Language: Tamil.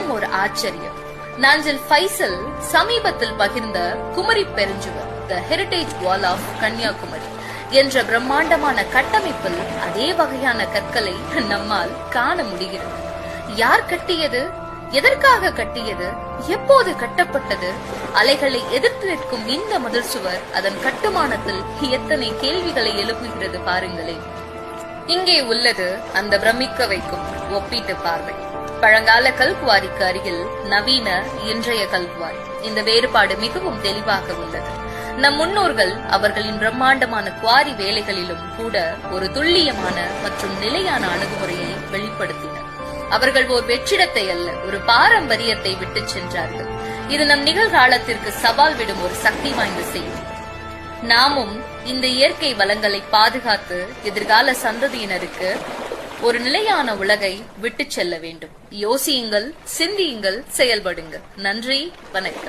இன்னும் ஒரு ஆச்சரியம். நாஞ்சில் ஃபைசல் சமீபத்தில் பகிர்ந்த குமரி பெருஞ்சுவர் தி ஹெரிடேஜ் வால் ஆஃப் கன்னியாகுமரி என்ற பிரம்மாண்டமான கட்டமைப்பில் அதே வகையான கற்களை நம்மால் காண முடிகிறது. யார் கட்டியது, எதற்காக கட்டியது, எப்போது கட்டப்பட்டது? அலைகளை எதிர்த்து நிற்கும் இந்த மதில் சுவர் அதன் கட்டுமானத்தில் எத்தனை கேள்விகளை எழுப்புகிறது பாருங்களேன். இங்கே உள்ளது அந்த பிரமிக்க வைக்கும் ஒப்பீட்டு பார்வை. பழங்கால கல்குவாரிக்கு அருகில் நவீன இன்றைய கல்குவாரி. இந்த வேறுபாடு மிகவும் தெளிவாக உள்ளது. நம் முன்னோர்கள் அவர்களின் பிரம்மாண்டமான குவாரி வேலைகளிலும் கூட ஒரு துல்லியமான மற்றும் நிலையான அணுகுமுறையை வெளிப்படுத்தினர். அவர்கள் ஒரு வெற்றிடத்தை அல்ல, ஒரு பாரம்பரியத்தை விட்டு சென்றார்கள். இது நம் நிகழ்காலத்திற்கு சவால் விடும் ஒரு சக்தி வாய்ந்த செய்தி. நாமும் இந்த இயற்கை வளங்களை பாதுகாத்து எதிர்கால சந்ததியினருக்கு ஒரு நிலையான உலகை விட்டு செல்ல வேண்டும். யோசியுங்கள், சிந்தியுங்கள், செயல்படுங்கள். நன்றி, வணக்கம்.